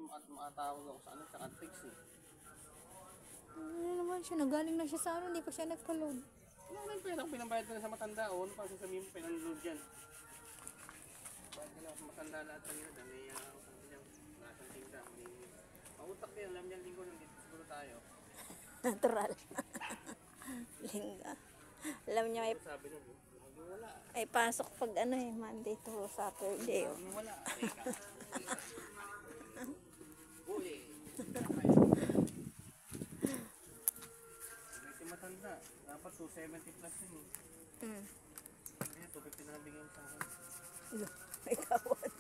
matawag ako sa ano, sa Antrix eh. Ano naman siya, nagaling na siya sa ano, hindi pa siya nagka-load. Ano na yung perang pinabayad na sa matanda o ano pa sasabihin mo pinang-load dyan? Bayad nila sa matanda lahat ng yun, may nasang tinda, may mautak din, alam niya linggo nandito siguro tayo. Natural. Lingga. Alam niya may, Sabi nun, wala. ay pasok pag ano eh, Monday to Saturday. Oh. Wala. Uy. May matanda, dapat 270 plus yun eh. Kaya 250 na nabigyan sa akin. May tawad.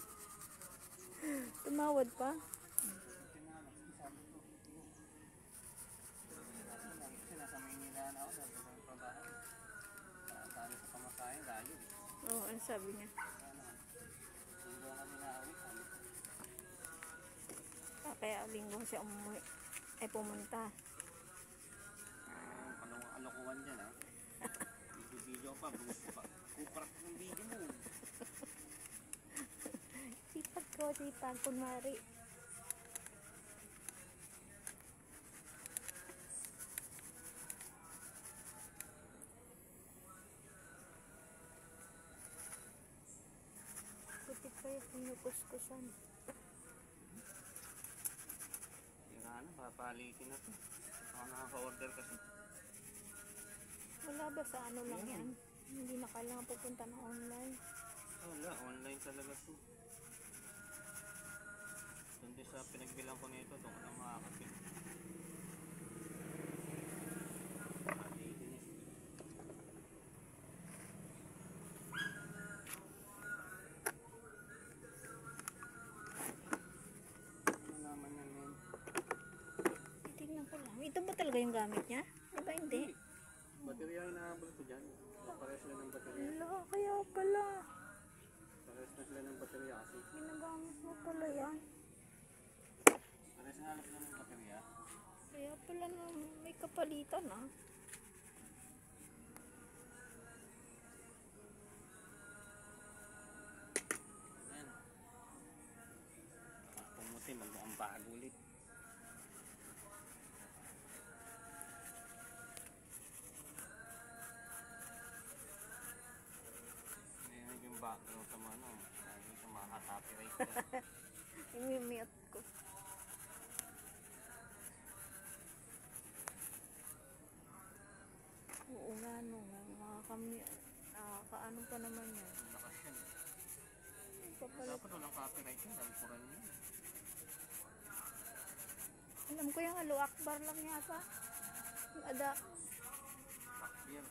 Tumawad pa? Kasi nasa Maynila na ako, sabi ko yung trabaho. Sali sa pamakain, layo. Oo, ano sabi niya? Linggo kami naawit, sabi ko. Kaya linggo siya umuwi. Ay pumunta. Anong alokohan dyan ha? Video pa, bukas pa. Kuparak ng video mo. Sipag ko, sipag. Kunwari. Putik kayo pinukuskusan. Nga na, papalitin na to. Ako nakaka-order kasi. Wala ba sa ano lang yan? Hindi na kailangan pupunta ng online. Wala, online talaga to. Doon sa pinagbilang ko nito, doon ko na makakapit. Ano naman yan ngayon? Tingnan ko lang. Ito ba talaga yung gamit niya? Diba hindi? Baterya yung nahabol ko dyan. Pares sila ng baterya. Wala, kaya pala. Pares na sila ng baterya kasi. Ginagamit mo pala yan. Pares na sila ng baterya. Kaya pala na may kapalitan ah. Ayan. Pumuti, magmukhang bago ulit. Ngayon yung background sa mga ano, lagi sa mga copyright ka. I-mute ko. Oo nga no, mga kami, kaano pa naman yan. Lakas yan. Papalit. Dapat walang copyright yun, dahil kuran yun. Alam ko yung Allahu Akbar lang yata. Yung ada. Takbir.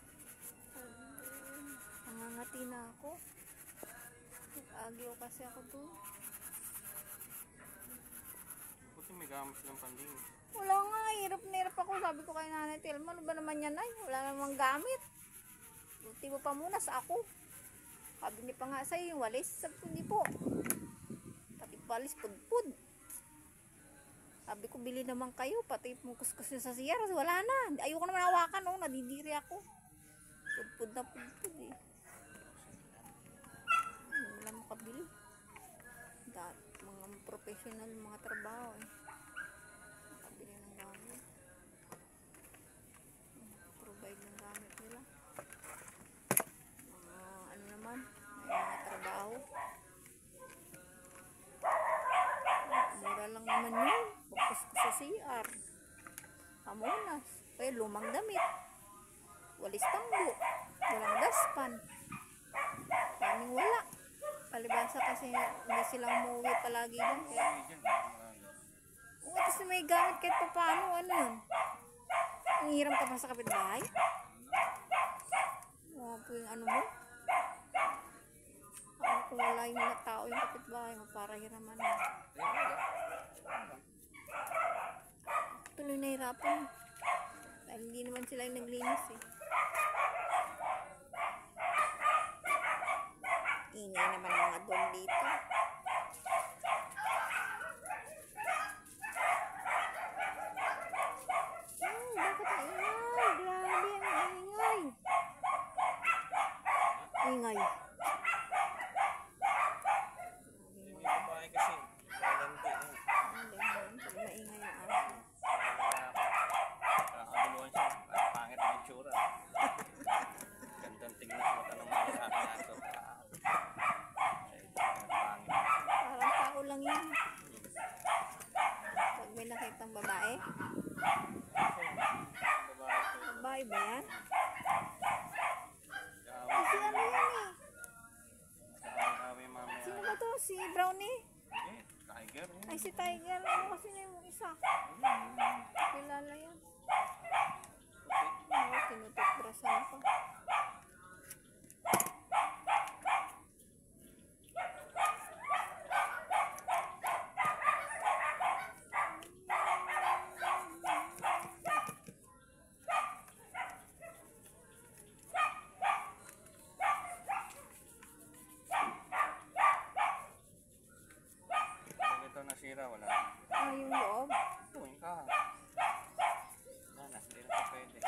Nangangati na ako. Nag-agyo kasi ako doon. Kasi may gamit silang panding. Wala nga, hirap na hirap ako. Sabi ko kay Nanay Telma, ano ba naman yan ay? Wala namang gamit. Buti mo pa muna sa ako. Sabi niya pa nga sa'yo yung walis. Sabi ko, hindi po. Pati walis, pudpud. Sabi ko, bili naman kayo. Pati mo kuskus sa siyar. Wala na. Ayoko naman hawakan. Oh. Nadidiri ako. Pudpud na pudpud eh. Wala makabili. Mga professional, mga trabaho eh. Makabili ng gamit. Provide ng gamit nila. Ano naman, may mga trabaho. Mura lang naman yun. Pagkuskus sa CR. Hamunas. Kaya lumang damit. Walis tambo. Walang daspan. Kaming wala. Palibasa kasi hindi silang umuwi palagi dyan. Kaya tapos may gamit kahit pa paano. Ano yun? Nangihiram ka pa sa kapitbahay? Po yung ano mo? Kung wala yung mga tao yung kapitbahay mo para hiraman mo. Tuloy nahirapan. Dahil hindi naman sila yung naglinis eh. Ingay naman ang mga dog dito. Bakit ang ingay? Grabe ang ingay. Ingay. May babae kasi. Malandi. lang yan. Pag may nakitang babae. Babae ko. Babae ba yan? Kaaway. Si ano yan eh? Kaaway mamaya. Sino ba to? Si Brownie? Eh, tiger. Ay, si Tiger. Ano kasi na yung isa? Kilala yan. Oo, tinututbrasan ko. Pag ito nasira, wala. Ah, yung loob. Ito, yung kaha. Wala na, hindi na ito pwede.